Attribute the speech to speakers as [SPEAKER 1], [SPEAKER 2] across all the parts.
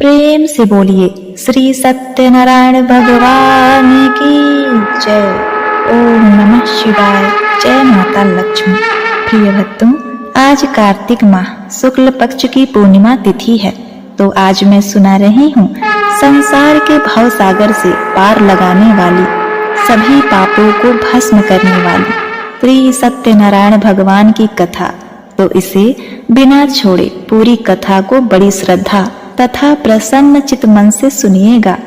[SPEAKER 1] प्रेम से बोलिए श्री सत्यनारायण भगवान की जय। ओम नमः शिवाय। जय माता लक्ष्मी। प्रिय भक्तों, आज कार्तिक माह शुक्ल पक्ष की पूर्णिमा तिथि है, तो आज मैं सुना रही हूँ संसार के भव सागर से पार लगाने वाली, सभी पापों को भस्म करने वाली श्री सत्यनारायण भगवान की कथा। तो इसे बिना छोड़े पूरी कथा को बड़ी श्रद्धा तथा प्रसन्न चित मन से सुनिएगा।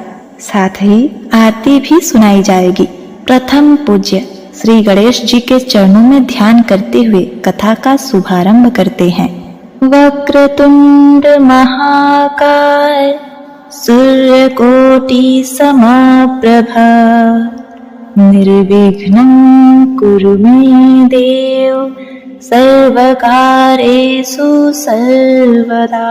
[SPEAKER 1] साथ ही आरती भी सुनाई जाएगी। प्रथम पूज्य श्री गणेश जी के चरणों में ध्यान करते हुए कथा का शुभारंभ करते हैं। वक्रतुंड महाकाय सूर्यकोटि समप्रभा निर्विघ्नं कुरु मे देव सर्वकार्येषु सर्वदा।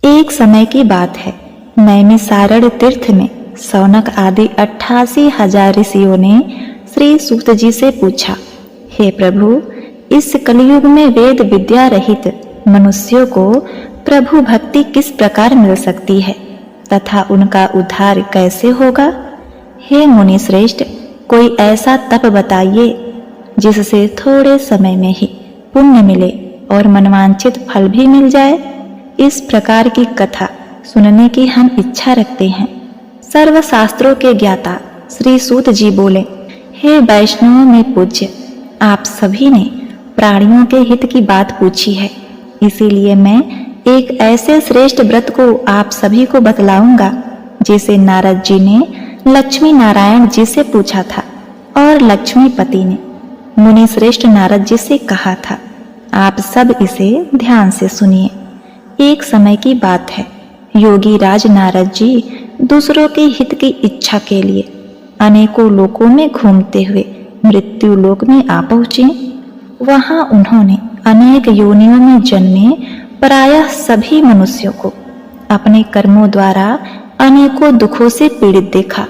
[SPEAKER 1] एक समय की बात है, नैमिषारण्य तीर्थ में शौनक आदि 88,000 ऋषियों ने श्री सूत जी से पूछा, हे प्रभु, इस कलयुग में वेद विद्या रहित मनुष्यों को प्रभु भक्ति किस प्रकार मिल सकती है तथा उनका उद्धार कैसे होगा? हे मुनि श्रेष्ठ, कोई ऐसा तप बताइए जिससे थोड़े समय में ही पुण्य मिले और मनवांछित फल भी मिल जाए। इस प्रकार की कथा सुनने की हम इच्छा रखते हैं। सर्व शास्त्रों के ज्ञाता श्री सूत जी बोले, हे वैष्णवों में पूज्य, आप सभी ने प्राणियों के हित की बात पूछी है, इसीलिए मैं एक ऐसे श्रेष्ठ व्रत को आप सभी को बतलाऊंगा जिसे नारद जी ने लक्ष्मी नारायण जी से पूछा था और लक्ष्मीपति ने मुनि श्रेष्ठ नारद जी से कहा था। आप सब इसे ध्यान से सुनिए। एक समय की बात है, योगी राज नारद जी दूसरों के हित की इच्छा के लिए अनेकों लोकों में घूमते हुए मृत्यु लोक में आ पहुंचे। वहां उन्होंने अनेक योनियों में जन्मे प्रायः सभी मनुष्यों को अपने कर्मों द्वारा अनेकों दुखों से पीड़ित देखा।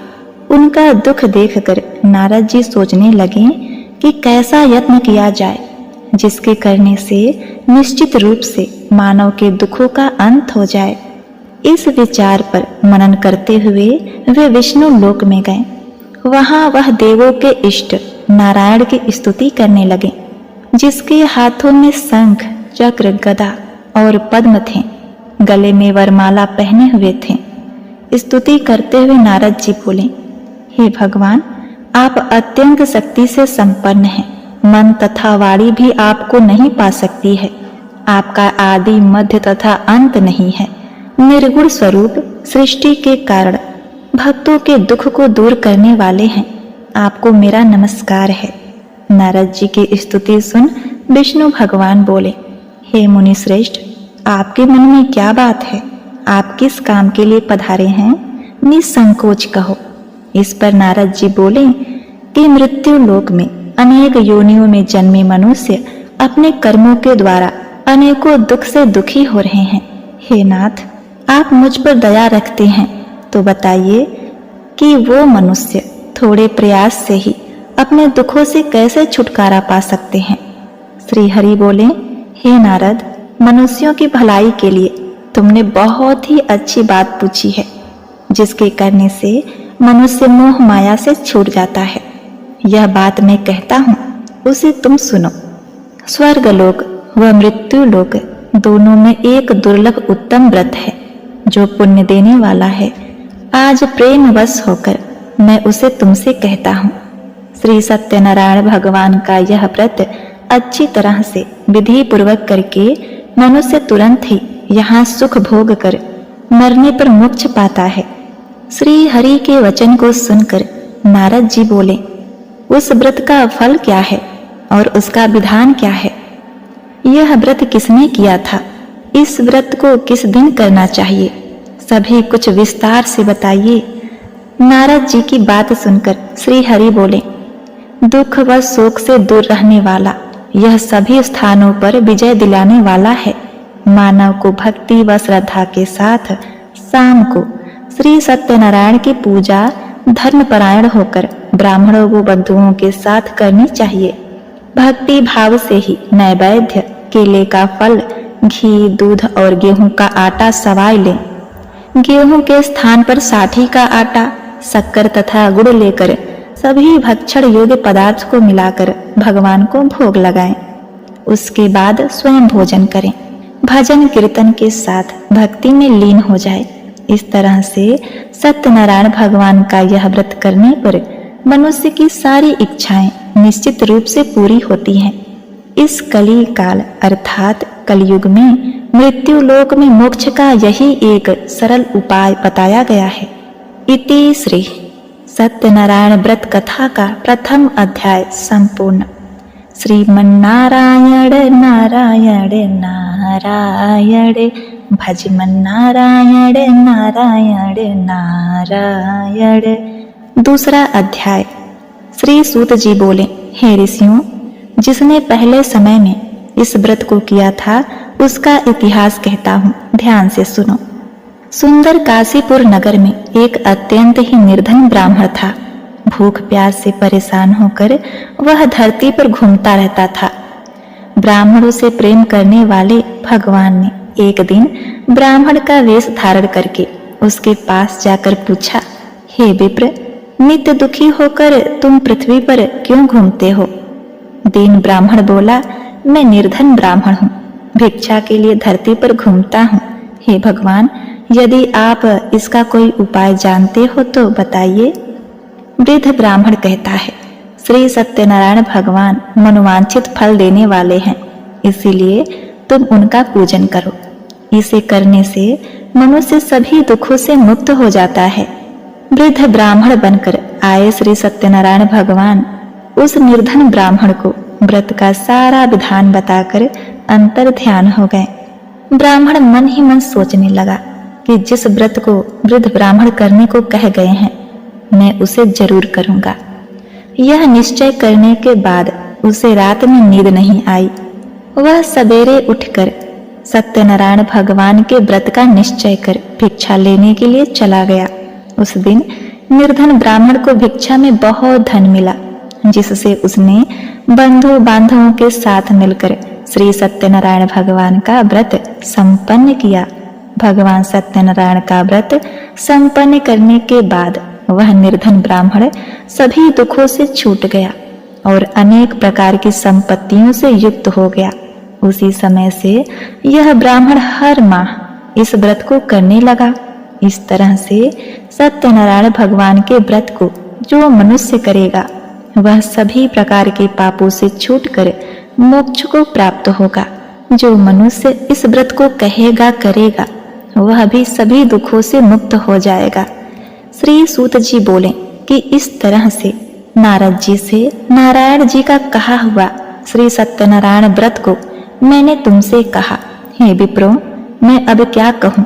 [SPEAKER 1] उनका दुख देखकर नारद जी सोचने लगे कि कैसा यत्न किया जाए जिसके करने से निश्चित रूप से मानव के दुखों का अंत हो जाए। इस विचार पर मनन करते हुए वे विष्णु लोक में गए। वहां वह देवों के इष्ट नारायण की स्तुति करने लगे, जिसके हाथों में शंख चक्र गदा और पद्म थे, गले में वरमाला पहने हुए थे। स्तुति करते हुए नारद जी बोले, हे भगवान, आप अत्यंत शक्ति से संपन्न हैं, मन तथा वाणी भी आपको नहीं पा सकती है। आपका आदि मध्य तथा अंत नहीं है। निर्गुण स्वरूप सृष्टि के कारण भक्तों के दुख को दूर करने वाले हैं। आपको मेरा नमस्कार है। नारद जी की स्तुति सुन विष्णु भगवान बोले, हे मुनि श्रेष्ठ, आपके मन में क्या बात है? आप किस काम के लिए पधारे हैं? निसंकोच कहो। इस पर नारद जी बोले कि मृत्यु लोक में अनेक योनियों में जन्मे मनुष्य अपने कर्मों के द्वारा अनेकों दुख से दुखी हो रहे हैं। हे नाथ, आप मुझ पर दया रखते हैं तो बताइए कि वो मनुष्य थोड़े प्रयास से ही अपने दुखों से कैसे छुटकारा पा सकते हैं? श्री हरि बोले, हे नारद, मनुष्यों की भलाई के लिए तुमने बहुत ही अच्छी बात पूछी है, जिसके करने से मनुष्य मोह माया से छूट जाता है। यह बात मैं कहता हूँ, उसे तुम सुनो। स्वर्ग लोक व मृत्यु लोक दोनों में एक दुर्लभ उत्तम व्रत है जो पुण्य देने वाला है। आज प्रेमवश होकर मैं उसे तुमसे कहता हूँ। श्री सत्यनारायण भगवान का यह व्रत अच्छी तरह से विधि पूर्वक करके मनुष्य तुरंत ही यहाँ सुख भोग कर मरने पर मोक्ष पाता है। श्री हरि के वचन को सुनकर नारद जी बोले, उस व्रत का फल क्या है और उसका विधान क्या है? यह व्रत किसने किया था? इस व्रत को किस दिन करना चाहिए? सभी कुछ विस्तार से बताइए। नारद जी की बात सुनकर श्री हरि बोले, दुख व शोक से दूर रहने वाला, यह सभी स्थानों पर विजय दिलाने वाला है। मानव को भक्ति व श्रद्धा के साथ शाम को श्री सत्यनारायण की पूजा धर्मपरायण होकर ब्राह्मणों व बंधुओं के साथ करनी चाहिए। भक्ति भाव से ही नैवेद्य, केले का फल, घी, दूध और गेहूं का आटा सवाई लें। गेहूं के स्थान पर साठी का आटा, शक्कर तथा गुड़ लेकर सभी भक्षण योग्य पदार्थ को मिलाकर भगवान को भोग लगाएं। उसके बाद स्वयं भोजन करें। भजन कीर्तन के साथ भक्ति में लीन हो जाए। इस तरह से सत्यनारायण भगवान का यह व्रत करने पर मनुष्य की सारी इच्छाएं निश्चित रूप से पूरी होती हैं। इस कली काल अर्थात कलयुग में मृत्यु लोक में मोक्ष का यही एक सरल उपाय बताया गया है। इति श्री सत्यनारायण व्रत कथा का प्रथम अध्याय संपूर्ण। श्रीमन्नारायण नारायण नारायण भजमन नारायण नारायण नारायण। दूसरा अध्याय। श्री सूत जी बोले, हे ऋषियों, जिसने पहले समय में इस व्रत को किया था उसका इतिहास कहता हूँ, ध्यान से सुनो। सुंदर काशीपुर नगर में एक अत्यंत ही निर्धन ब्राह्मण था। भूख प्यास से परेशान होकर वह धरती पर घूमता रहता था। ब्राह्मणों से प्रेम करने वाले भगवान ने एक दिन ब्राह्मण का वेश धारण करके उसके पास जाकर पूछा, हे विप्र, नित्य दुखी होकर तुम पृथ्वी पर क्यों घूमते हो? दीन ब्राह्मण बोला, मैं निर्धन ब्राह्मण हूँ, भिक्षा के लिए धरती पर घूमता हूँ। हे भगवान, यदि आप इसका कोई उपाय जानते हो तो बताइए। वृद्ध ब्राह्मण कहता है, श्री सत्यनारायण भगवान मनोवांछित फल देने वाले हैं, इसीलिए तुम उनका पूजन करो। इसे करने से मनुष्य सभी दुखों से मुक्त हो जाता है। वृद्ध ब्राह्मण बनकर आए श्री सत्यनारायण भगवान उस निर्धन ब्राह्मण को व्रत का सारा विधान बताकर अंतर ध्यान हो गए। ब्राह्मण मन ही मन सोचने लगा कि जिस व्रत को वृद्ध ब्राह्मण करने को कह गए हैं, मैं उसे जरूर करूंगा। यह निश्चय करने के बाद उसे रात में नींद नहीं आई। वह सवेरे उठकर सत्यनारायण भगवान के व्रत का निश्चय कर भिक्षा लेने के लिए चला गया। उस दिन निर्धन ब्राह्मण को भिक्षा में बहुत धन मिला, जिससे उसने बंधु बांधवों के साथ मिलकर श्री सत्यनारायण भगवान का व्रत संपन्न किया। भगवान सत्यनारायण का व्रत संपन्न करने के बाद वह निर्धन ब्राह्मण सभी दुखों से छूट गया और अनेक प्रकार की संपत्तियों से युक्त हो गया। उसी समय से यह ब्राह्मण हर माह इस व्रत को करने लगा। इस तरह से सत्यनारायण भगवान के व्रत को जो मनुष्य करेगा वह सभी प्रकार के पापों से छूटकर मोक्ष को प्राप्त होगा। जो मनुष्य इस व्रत को कहेगा करेगा वह भी सभी दुखों से मुक्त हो जाएगा। श्री सूत जी बोले कि इस तरह से नारद जी से नारायण जी का कहा हुआ श्री सत्यनारायण व्रत को मैंने तुमसे कहा। हे विप्रो, मैं अब क्या कहूँ?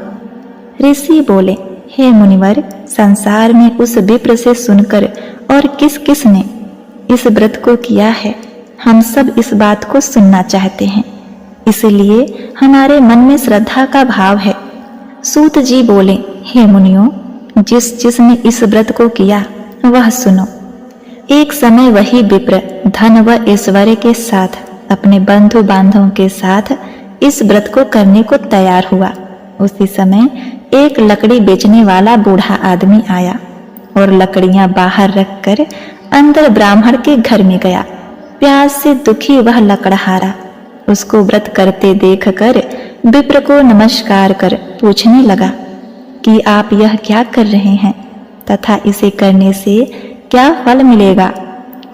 [SPEAKER 1] ऋषि बोले, हे मुनिवर, संसार में उस विप्र से सुनकर और किस किस ने इस व्रत को किया है, हम सब इस बात को सुनना चाहते हैं, इसलिए हमारे मन में श्रद्धा का भाव है। सूत जी बोले, हे मुनियों, जिसने इस व्रत को किया वह सुनो। एक समय वही विप्र धन व ऐश्वर्य के साथ अपने बंधु बांधवों के साथ इस व्रत को करने को तैयार हुआ। उसी समय एक लकड़ी बेचने वाला बूढ़ा आदमी आया और लकड़ियां बाहर रखकर अंदर ब्राह्मण के घर में गया। प्यास से दुखी वह लकड़हारा उसको व्रत करते देखकर विप्र को नमस्कार कर पूछने लगा कि आप यह क्या कर रहे हैं तथा इसे करने से क्या फल मिलेगा,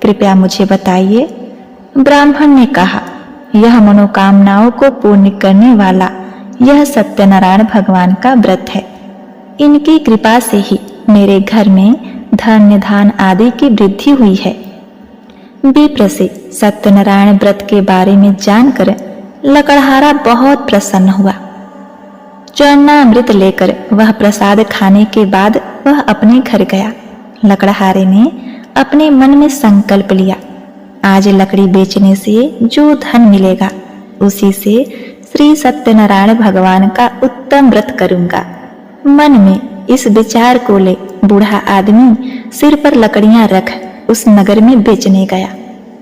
[SPEAKER 1] कृपया मुझे बताइए। ब्राह्मण ने कहा, यह मनोकामनाओं को पूर्ण करने वाला यह सत्यनारायण भगवान का व्रत है। इनकी कृपा से ही मेरे घर में धन्य धान आदि की वृद्धि हुई है। विप्र से सत्यनारायण व्रत के बारे में जानकर लकड़हारा बहुत प्रसन्न हुआ। चरणामृत लेकर वह प्रसाद खाने के बाद वह अपने घर गया। लकड़हारे ने अपने मन में संकल्प लिया, आज लकड़ी बेचने से जो धन मिलेगा उसी से श्री सत्यनारायण भगवान का उत्तम व्रत करूंगा। मन में इस विचार को ले बूढ़ा आदमी सिर पर लकड़ियां रख उस नगर में बेचने गया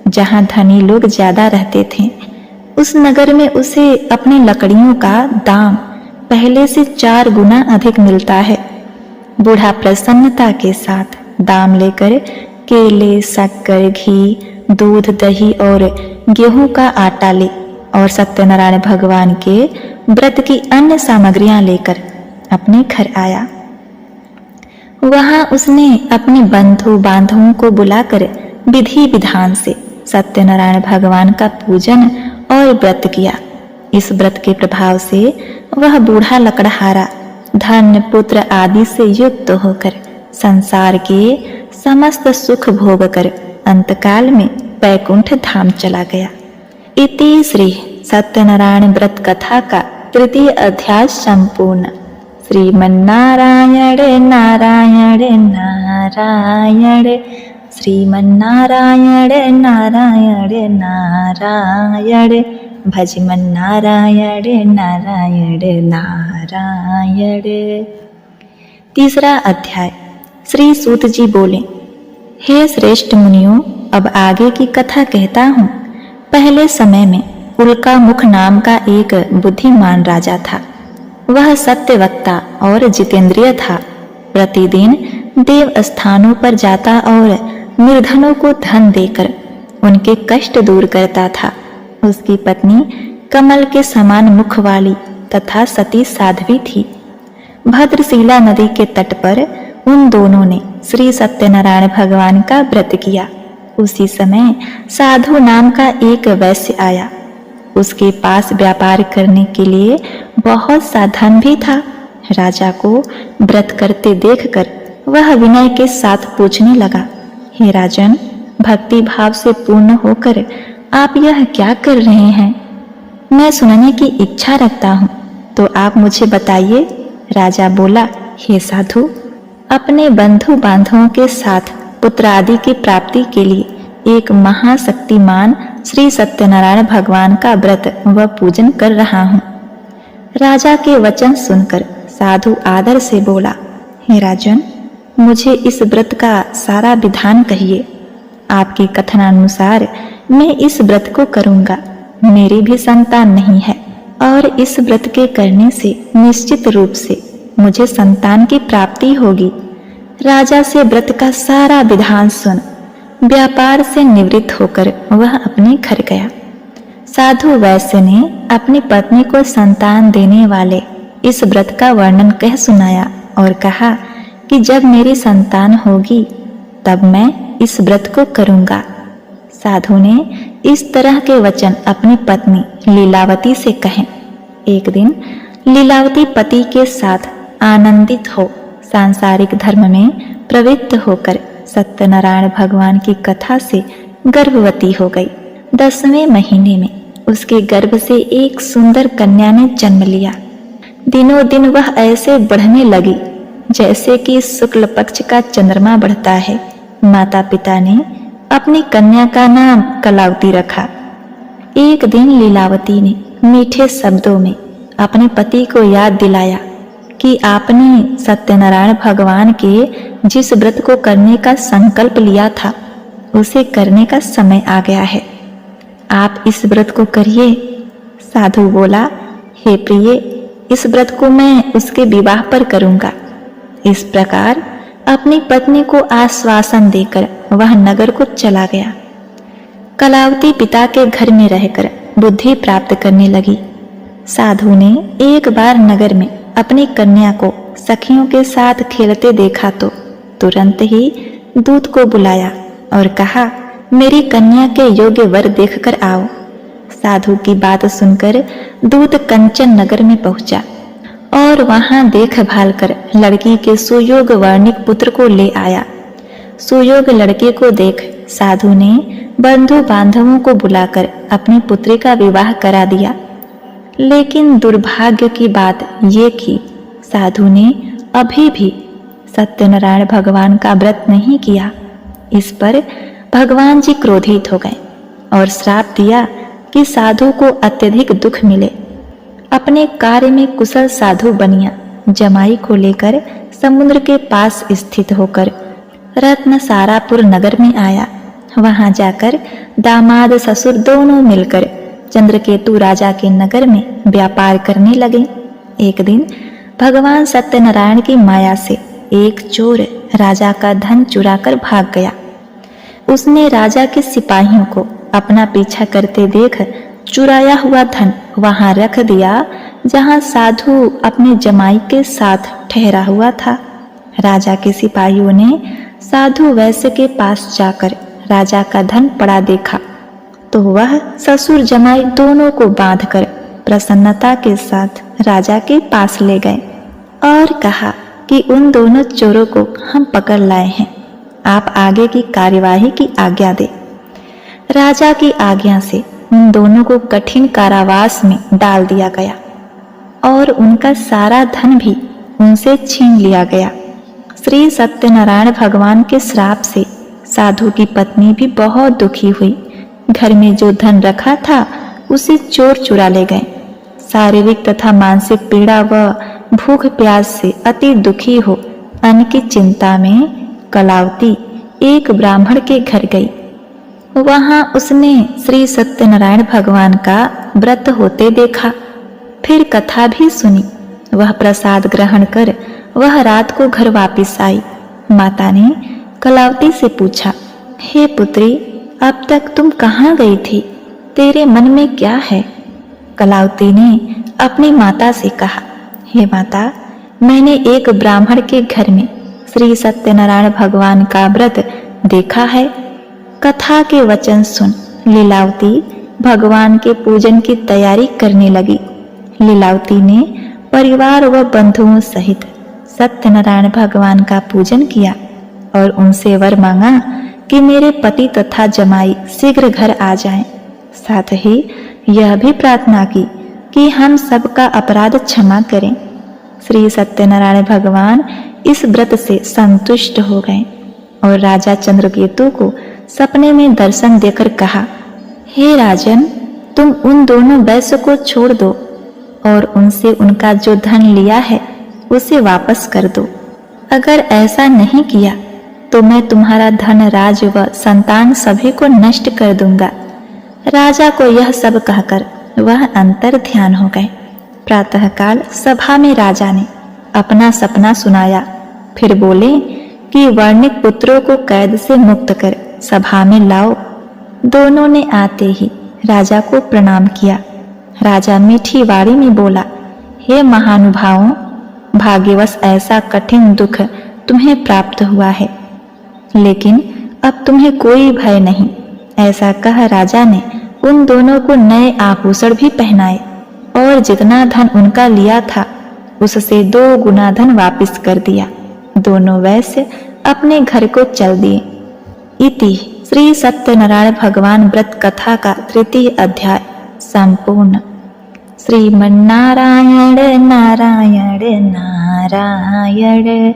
[SPEAKER 1] जहां धनी लोग ज्यादा रहते थे। उस नगर में उसे अपनी लकड़ियों का दाम पहले से 4 गुना अधिक मिलता है। बूढ़ा प्रसन्नता के साथ दाम लेकर केले, शक्कर, घी, दूध, दही और गेहूं का आटा ले और सत्यनारायण भगवान के व्रत की अन्य सामग्रियां लेकर अपने घर आया। वहां उसने अपने बंधु बांधवों को बुलाकर विधि विधान से सत्यनारायण भगवान का पूजन और व्रत किया। इस व्रत के प्रभाव से वह बूढ़ा लकड़हारा धन, पुत्र आदि से युक्त होकर संसार के समस्त सुख भोग कर अंतकाल में वैकुंठ धाम चला गया। इति श्री सत्यनारायण व्रत कथा का 3य अध्याय संपूर्ण। श्रीमन्नारायण नारायण नारायण, श्रीमन्नारायण नारायण नारायण, भजमन्नारायण नारायण नारायण। 3रा अध्याय। श्री सूत जी बोले, हे श्रेष्ठ मुनियों, अब आगे की कथा कहता हूँ। पहले समय में उल्का मुख नाम का एक बुद्धिमान राजा था। वह सत्यवक्ता और जितेंद्रिय था। प्रतिदिन देव स्थानों पर जाता और निर्धनों को धन देकर उनके कष्ट दूर करता था। उसकी पत्नी कमल के समान मुख वाली तथा सती साध्वी थी। भद्रशिला नदी के तट पर उन दोनों ने श्री सत्यनारायण भगवान का व्रत किया। उसी समय साधु नाम का एक वैश्य आया। उसके पास व्यापार करने के लिए बहुत सा धन भी था। राजा को व्रत करते देखकर वह विनय के साथ पूछने लगा, हे राजन, भक्ति भाव से पूर्ण होकर आप यह क्या कर रहे हैं? मैं सुनने की इच्छा रखता हूँ, तो आप मुझे बताइए। राजा बोला, हे साधु, अपने बंधु बांधवों के साथ पुत्र आदि की प्राप्ति के लिए एक महाशक्तिमान श्री सत्यनारायण भगवान का व्रत व पूजन कर रहा हूँ। राजा के वचन सुनकर साधु आदर से बोला, हे राजन, मुझे इस व्रत का सारा विधान कहिए। आपके कथनानुसार मैं इस व्रत को करूँगा। मेरी भी संतान नहीं है और इस व्रत के करने से निश्चित रूप से मुझे संतान की प्राप्ति होगी। राजा से व्रत का सारा विधान सुन व्यापार से निवृत्त होकर वह अपने घर गया। साधु वैश्य ने अपनी पत्नी को संतान देने वाले इस व्रत का वर्णन कह सुनाया और कहा कि जब मेरी संतान होगी तब मैं इस व्रत को करूँगा। साधु ने इस तरह के वचन अपनी पत्नी लीलावती से कहे। एक दिन लीलावती पति के साथ आनंदित हो सांसारिक धर्म में प्रवृत्त होकर सत्यनारायण भगवान की कथा से गर्भवती हो गई। 10वें महीने में उसके गर्भ से एक सुंदर कन्या ने जन्म लिया। दिनों दिन वह ऐसे बढ़ने लगी जैसे कि शुक्ल पक्ष का चंद्रमा बढ़ता है। माता पिता ने अपनी कन्या का नाम कलावती रखा। एक दिन लीलावती ने मीठे शब्दों में अपने पति को याद दिलाया कि आपने सत्यनारायण भगवान के जिस व्रत को करने का संकल्प लिया था उसे करने का समय आ गया है। आप इस व्रत को करिए। साधु बोला, हे प्रिय, इस व्रत को मैं उसके विवाह पर करूँगा। इस प्रकार अपनी पत्नी को आश्वासन देकर वह नगर को चला गया। कलावती पिता के घर में रहकर बुद्धि प्राप्त करने लगी। साधु ने एक बार नगर में अपनी कन्या को सखियों के साथ खेलते देखा तो तुरंत ही दूत को बुलाया और कहा, मेरी कन्या के योग्य वर देखकर आओ। साधु की बात सुनकर दूत कंचन नगर में पहुंचा और वहां देखभाल कर लड़की के सुयोग वर्णिक पुत्र को ले आया। सुयोग लड़के को देख साधु ने बंधु बांधवों को बुलाकर अपनी पुत्री का विवाह करा दिया। लेकिन दुर्भाग्य की बात ये कि साधु ने अभी भी सत्यनारायण भगवान का व्रत नहीं किया। इस पर भगवान जी क्रोधित हो गए और श्राप दिया कि साधु को अत्यधिक दुख मिले। अपने कार्य में कुशल साधु बनिया जमाई को लेकर समुद्र के पास स्थित होकर रत्नसारापुर नगर में आया। वहां जाकर दामाद ससुर दोनों मिलकर चंद्रकेतु राजा के नगर में व्यापार करने लगे। एक दिन भगवान सत्यनारायण की माया से एक चोर राजा का धन चुराकर भाग गया। उसने राजा के सिपाहियों को अपना पीछा करते देख चुराया हुआ धन वहां रख दिया जहां साधु अपने जमाई के साथ ठहरा हुआ था। राजा के सिपाहियों ने साधु वैश्य के पास जाकर राजा का धन पड़ा देखा तो वह ससुर जमाई दोनों को बांधकर प्रसन्नता के साथ राजा के पास ले गए और कहा कि उन दोनों चोरों को हम पकड़ लाए हैं, आप आगे की कार्यवाही की आज्ञा दे। राजा की आज्ञा से उन दोनों को कठिन कारावास में डाल दिया गया और उनका सारा धन भी उनसे छीन लिया गया। श्री सत्यनारायण भगवान के श्राप से साधु की पत्नी भी बहुत दुखी हुई। घर में जो धन रखा था उसे चोर चुरा ले गए। शारीरिक तथा मानसिक पीड़ा व भूख प्यास से अति दुखी हो अन्न की चिंता में कलावती एक ब्राह्मण के घर गई। वहां उसने श्री सत्यनारायण भगवान का व्रत होते देखा, फिर कथा भी सुनी। वह प्रसाद ग्रहण कर वह रात को घर वापस आई। माता ने कलावती से पूछा, हे पुत्री, अब तक तुम कहाँ गई थी? तेरे मन में क्या है? कलावती ने अपनी माता से कहा, हे माता, मैंने एक ब्राह्मण के घर में श्री सत्यनारायण भगवान का व्रत देखा है। कथा के वचन सुन लीलावती भगवान के पूजन की तैयारी करने लगी। लीलावती ने परिवार व बंधुओं सहित सत्यनारायण भगवान का पूजन किया और उनसे वर मांगा कि मेरे पति तथा जमाई शीघ्र घर आ जाएं। साथ ही यह भी प्रार्थना की कि हम सबका अपराध क्षमा करें। श्री सत्यनारायण भगवान इस व्रत से संतुष्ट हो गए और राजा चंद्रकेतु को सपने में दर्शन देकर कहा, हे राजन, तुम उन दोनों वैश्य को छोड़ दो और उनसे उनका जो धन लिया है उसे वापस कर दो। अगर ऐसा नहीं किया तो मैं तुम्हारा धन, राज व संतान सभी को नष्ट कर दूंगा। राजा को यह सब कहकर वह अंतर ध्यान हो गए। प्रातःकाल सभा में राजा ने अपना सपना सुनाया, फिर बोले कि वर्णिक पुत्रों को कैद से मुक्त कर सभा में लाओ। दोनों ने आते ही राजा को प्रणाम किया। राजा मीठी वाणी में बोला, हे महानुभावों, भाग्यवश ऐसा कठिन दुख तुम्हें प्राप्त हुआ है, लेकिन अब तुम्हें कोई भय नहीं। ऐसा कह राजा ने उन दोनों को नए आभूषण भी पहनाए और जितना धन उनका लिया था उससे 2 गुना धन वापस कर दिया। दोनों वैश्य अपने घर को चल दिए। इति श्री सत्यनारायण भगवान व्रत कथा का 3य अध्याय संपूर्ण। श्रीमन्नारायण नारायण नारायण,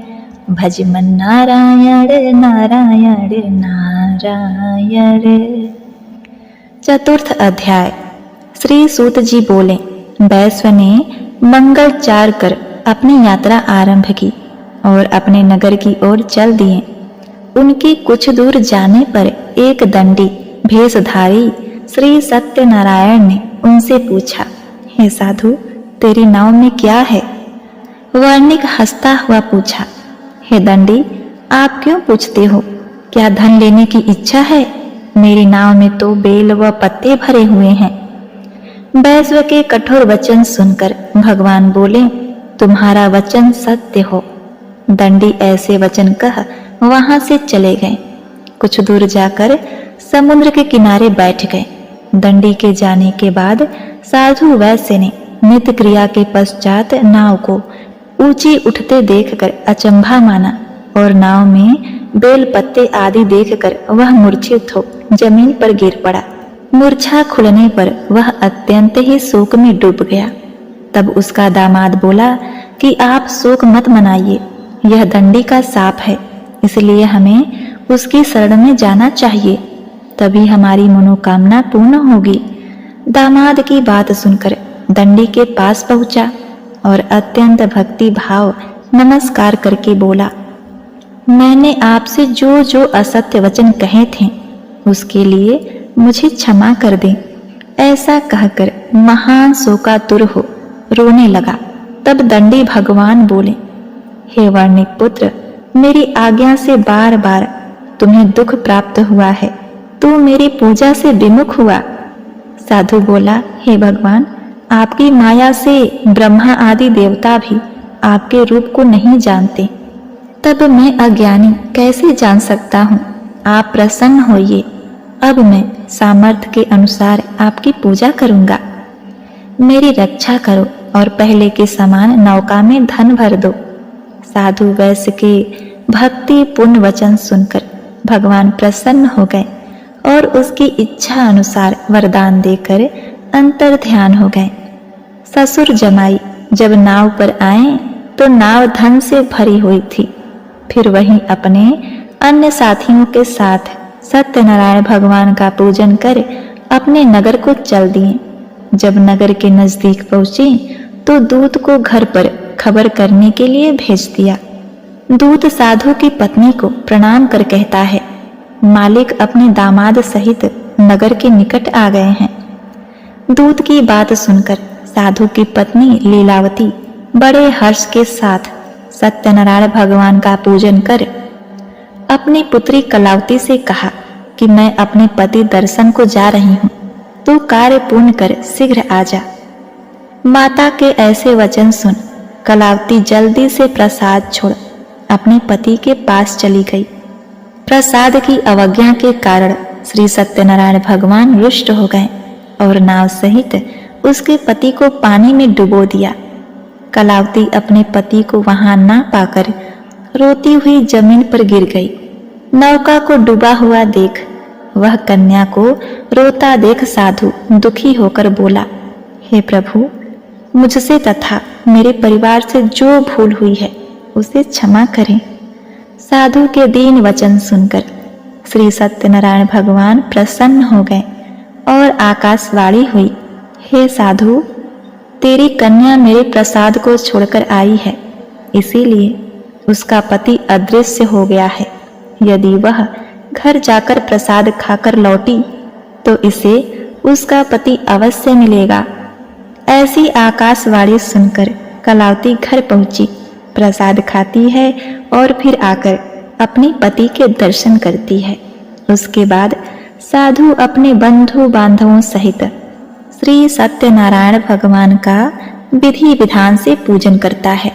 [SPEAKER 1] भजमन नारायण नारायण नारायण। 4th अध्याय। श्री सूत जी बोले, वैश्य ने मंगलचार कर अपनी यात्रा आरंभ की और अपने नगर की ओर चल दिए। उनकी कुछ दूर जाने पर एक दंडी भेषधारी श्री सत्यनारायण ने उनसे पूछा, हे साधु, तेरी नाव में क्या है? वर्णिक हंसता हुआ पूछा, हे दंडी, आप क्यों पूछते हो? क्या धन लेने की इच्छा है? मेरी नाव में तो बेल व पत्ते भरे हुए हैं। वैश्य के कठोर वचन सुनकर भगवान बोले, तुम्हारा वचन सत्य हो। दंडी ऐसे वचन कह वहां से चले गए। कुछ दूर जाकर समुद्र के किनारे बैठ गए। दंडी के जाने के बाद साधु वैश्य ने नित्य क्रिया के पश्चात नाव को ऊंची उठते देखकर अचंभा माना और नाव में बेल पत्ते आदि देखकर वह मूर्छित हो जमीन पर गिर पड़ा। मूर्छा खुलने पर वह अत्यंत ही शोक में डूब गया। तब उसका दामाद बोला कि आप शोक मत मनाइए, यह दंडी का शाप है, इसलिए हमें उसकी शरण में जाना चाहिए, तभी हमारी मनोकामना पूर्ण होगी। दामाद की बात सुनकर दंडी के पास पहुंचा और अत्यंत भक्ति भाव नमस्कार करके बोला, मैंने आपसे जो जो असत्य वचन कहे थे उसके लिए मुझे क्षमा कर दें। ऐसा कहकर महान शोकातुर हो रोने लगा। तब दंडी भगवान बोले, हे वर्णिक पुत्र, मेरी आज्ञा से बार बार तुम्हें दुख प्राप्त हुआ है, तू मेरी पूजा से विमुख हुआ। साधु बोला, हे भगवान, आपकी माया से ब्रह्मा आदि देवता भी आपके रूप को नहीं जानते, तब मैं अज्ञानी कैसे जान सकता हूँ। आप प्रसन्न होइए, अब मैं सामर्थ्य के अनुसार आपकी पूजा करूँगा। मेरी रक्षा करो और पहले के समान नौका में धन भर दो। साधु वैश्य के भक्ति पूर्ण वचन सुनकर भगवान प्रसन्न हो गए और उसकी इच्छा अनुसार वरदान देकर अंतर ध्यान हो गए। ससुर जमाई जब नाव पर आए तो नाव धन से भरी हुई थी। फिर वहीं अपने अन्य साथियों के साथ सत्यनारायण भगवान का पूजन कर अपने नगर को चल दिए। जब नगर के नजदीक पहुंचे तो दूत को घर पर खबर करने के लिए भेज दिया। दूत साधु की पत्नी को प्रणाम कर कहता है, मालिक अपने दामाद सहित नगर के निकट आ गए हैं। दूत की बात सुनकर साधु की पत्नी लीलावती बड़े हर्ष के साथ सत्यनारायण भगवान का पूजन कर अपनी पुत्री कलावती से कहा कि मैं अपने पति दर्शन को जा रही हूँ, तू कार्य पूर्ण कर शीघ्र आ जा। माता के ऐसे वचन सुन कलावती जल्दी से प्रसाद छोड़ अपने पति के पास चली गई। प्रसाद की अवज्ञा के कारण श्री सत्यनारायण भगवान रुष्ट हो गए और नाव सहित उसके पति को पानी में डुबो दिया। कलावती अपने पति को वहां ना पाकर रोती हुई जमीन पर गिर गई। नौका को डूबा हुआ देख वह कन्या को रोता देख साधु दुखी होकर बोला, हे प्रभु, मुझसे तथा मेरे परिवार से जो भूल हुई है उसे क्षमा करें। साधु के दीन वचन सुनकर श्री सत्यनारायण भगवान प्रसन्न हो गए और आकाशवाणी हुई, हे साधु, तेरी कन्या मेरे प्रसाद को छोड़कर आई है, इसीलिए उसका पति अदृश्य हो गया है। यदि वह घर जाकर प्रसाद खाकर लौटी तो इसे उसका पति अवश्य मिलेगा। ऐसी आकाशवाणी सुनकर कलावती घर पहुंची, प्रसाद खाती है और फिर आकर अपने पति के दर्शन करती है। उसके बाद साधु अपने बंधु बांधवों सहित श्री सत्यनारायण भगवान का विधि विधान से पूजन करता है।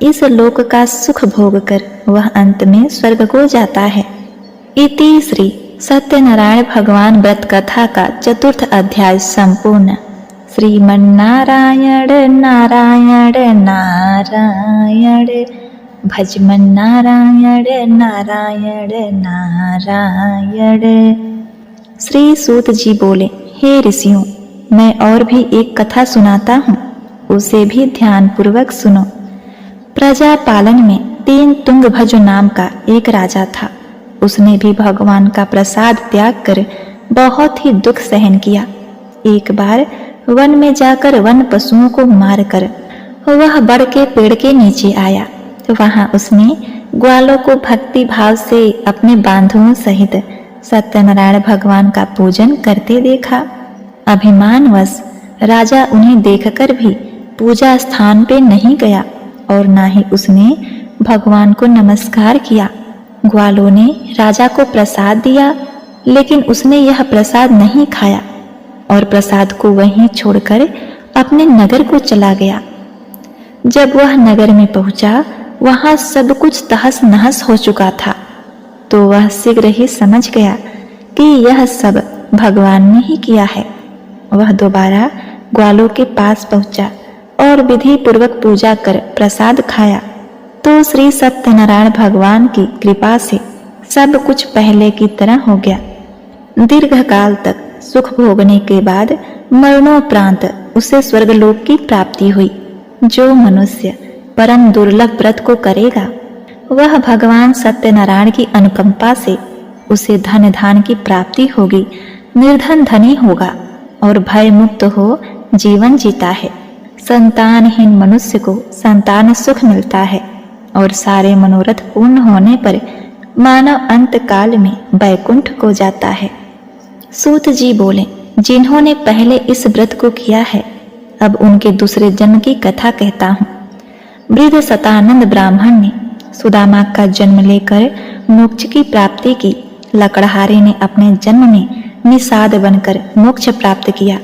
[SPEAKER 1] इस लोक का सुख भोग कर वह अंत में स्वर्ग को जाता है। इति श्री सत्यनारायण भगवान व्रत कथा का 4th अध्याय संपूर्ण। श्रीमन्नारायण नारायण नारायण, भजमन नारायण नारायण नारायण। श्री सूत जी बोले, हे ऋषियों, मैं और भी एक कथा सुनाता हूँ, उसे भी ध्यान पूर्वक सुनो। प्रजा पालन में 3 तुंगभज नाम का एक राजा था। उसने भी भगवान का प्रसाद त्याग कर बहुत ही दुख सहन किया। एक बार वन में जाकर वन पशुओं को मारकर वह बड़ के पेड़ के नीचे आया। वहां उसने ग्वालों को भक्ति भाव से अपने बांधुओं सहित सत्यनारायण भगवान का पूजन करते देखा। अभिमानवश राजा उन्हें देखकर भी पूजा स्थान पे नहीं गया और ना ही उसने भगवान को नमस्कार किया। ग्वालों ने राजा को प्रसाद दिया, लेकिन उसने यह प्रसाद नहीं खाया और प्रसाद को वहीं छोड़कर अपने नगर को चला गया। जब वह नगर में पहुंचा, वहां सब कुछ तहस नहस हो चुका था, तो वह शीघ्र ही समझ गया कि यह सब भगवान ने ही किया है। वह दोबारा ग्वालों के पास पहुंचा और विधि पूर्वक पूजा कर प्रसाद खाया, तो श्री सत्यनारायण भगवान की कृपा से सब कुछ पहले की तरह हो गया। दीर्घ काल तक सुख भोगने के बाद मरणोपरांत उसे स्वर्गलोक की प्राप्ति हुई। जो मनुष्य परम दुर्लभ व्रत को करेगा, वह भगवान सत्यनारायण की अनुकंपा से उसे धन धान की प्राप्ति होगी, निर्धन धनी होगा और भय मुक्त हो जीवन जीता है। संतानहीन मनुष्य को संतान सुख मिलता है और सारे मनोरथ पूर्ण होने पर मानव अंत काल में वैकुंठ को जाता है। सूत जी बोले, जिन्होंने पहले इस व्रत को किया है, अब उनके दूसरे जन्म की कथा कहता हूँ। वृद्ध शतानंद ब्राह्मण ने सुदामा का जन्म लेकर मोक्ष की प्राप्ति की। लकड़हारे ने अपने जन्म में निषाद बनकर मोक्ष प्राप्त किया।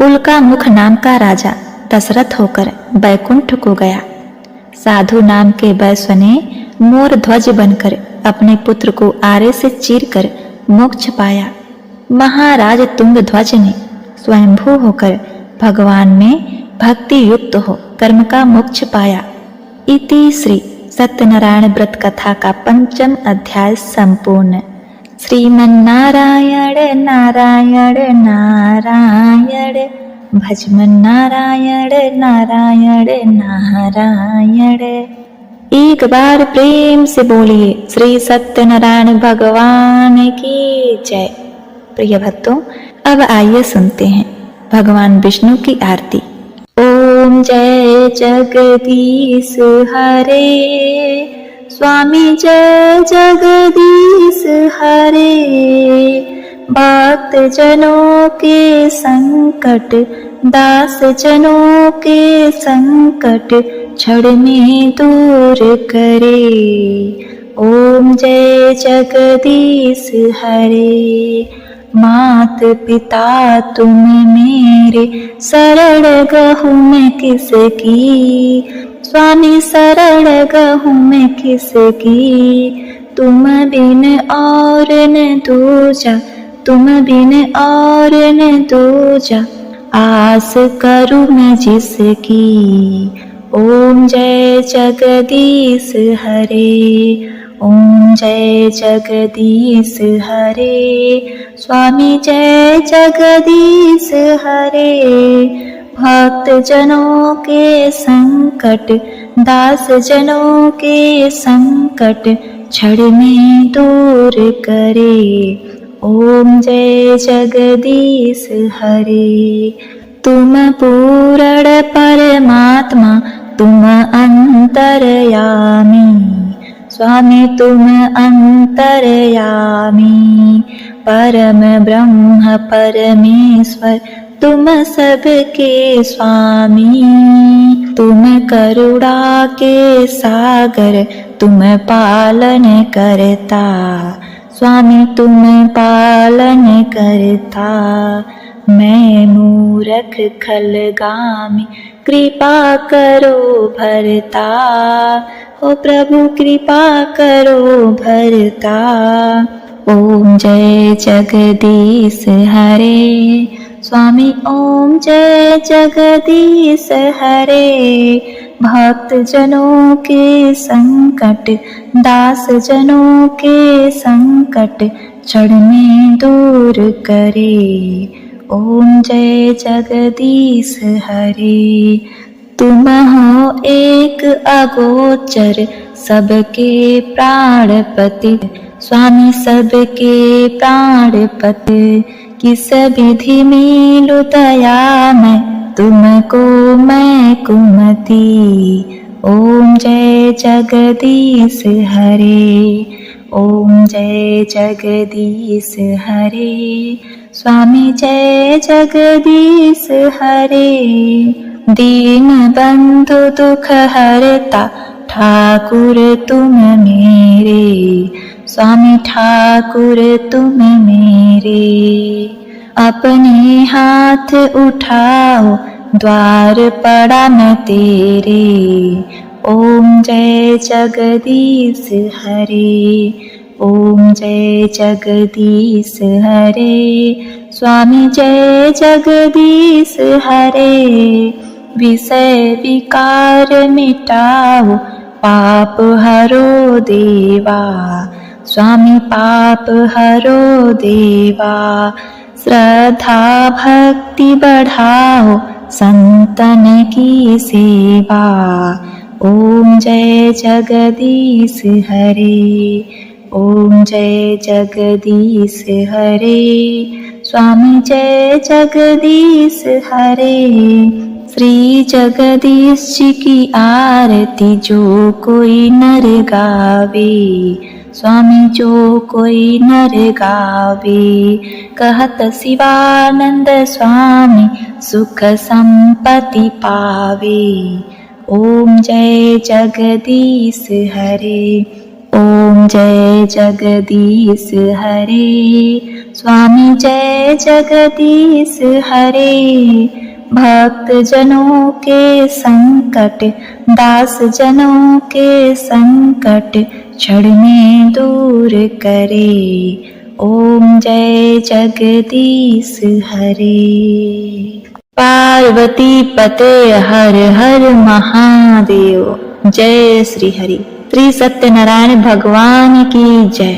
[SPEAKER 1] उल्का मुख नाम का राजा दशरथ होकर बैकुंठ को गया। साधु नाम के वैश्य ने मोर ध्वज बनकर अपने पुत्र को आरे से चीरकर मोक्ष पाया। महाराज तुंग ध्वज ने स्वयंभू होकर भगवान में भक्ति युक्त हो कर्म का मोक्ष पाया। इति श्री सत्यनारायण व्रत कथा का 5वां अध्याय संपूर्ण। श्रीमन्नारायण नारायण नारायण, भजमन नारायण नारायण नारायण। एक बार प्रेम से बोलिए श्री सत्यनारायण भगवान की जय। प्रिय भक्तों, अब आइए सुनते हैं भगवान विष्णु की आरती। ओम जय जगदीश हरे, स्वामी जय जगदीश हरे। भक्त जनों के संकट, दास जनों के संकट क्षण में दूर करे। ओम जय जगदीश हरे। मात पिता तुम मेरे, शरण गहूँ मैं किसकी। स्वामी शरण गहूँ मैं किसकी। तुम बिन और न दूजा, तुम बिन और न दूजा। आस करूँ मैं जिसकी। ओम जय जगदीश हरे। ओम जय जगदीश हरे। स्वामी जय जगदीश हरे। भक्त जनों के संकट, दास जनों के संकट क्षण में दूर करे। ओम जय जगदीश हरे। तुम पूर्ण परमात्मा, तुम अंतर्यामी। स्वामी तुम अंतर्यामी। परम ब्रह्म परमेश्वर तुम सबके स्वामी। तुम करुणा के सागर, तुम पालन करता। स्वामी तुम पालन करता। मैं मूरख खलगामी, कृपा करो भरता। ओ प्रभु कृपा करो भरता। ओम जय जगदीश हरे। स्वामी ओम जय जगदीश हरे। भक्त जनों के संकट, दास जनों के संकट क्षण में दूर करे। ओम जय जगदीश हरे। तुम हो एक अगोचर, सबके प्राणपति। स्वामी सबके प्राणपति। किस विधि मिलूं दया मैं तुमको मैं कुमति। ओम जय जगदीश हरे। ओम जय जगदीश हरे। स्वामी जय जगदीश हरे। दीन बंधु दुख हरता, ठाकुर तुम मेरे। स्वामी ठाकुर तुम मेरे। अपने हाथ उठाओ, द्वार पड़ा न तेरे। ओम जय जगदीश हरे। ओम जय जगदीश हरे। स्वामी जय जगदीश हरे। विषय विकार मिटाओ, पाप हरो देवा। स्वामी पाप हरो देवा। श्रद्धा भक्ति बढ़ाओ, संतन की सेवा। ओम जय जगदीश हरे। ओम जय जगदीश हरे। स्वामी जय जगदीश हरे। श्री जगदीश जी की आरती जो कोई नर गावे। स्वामी जो कोई नर गावे। कहत शिवानंद स्वामी सुख संपत्ति पावे। ओम जय जगदीश हरे, ओम जय जगदीश हरे, स्वामी जय जगदीश हरे। भक्त जनों के संकट, दास जनों के संकट क्षण में दूर करे। ओम जय जगदीश हरे। पार्वती पते हर हर महादेव। जय श्री हरि। श्री सत्यनारायण भगवान की जय।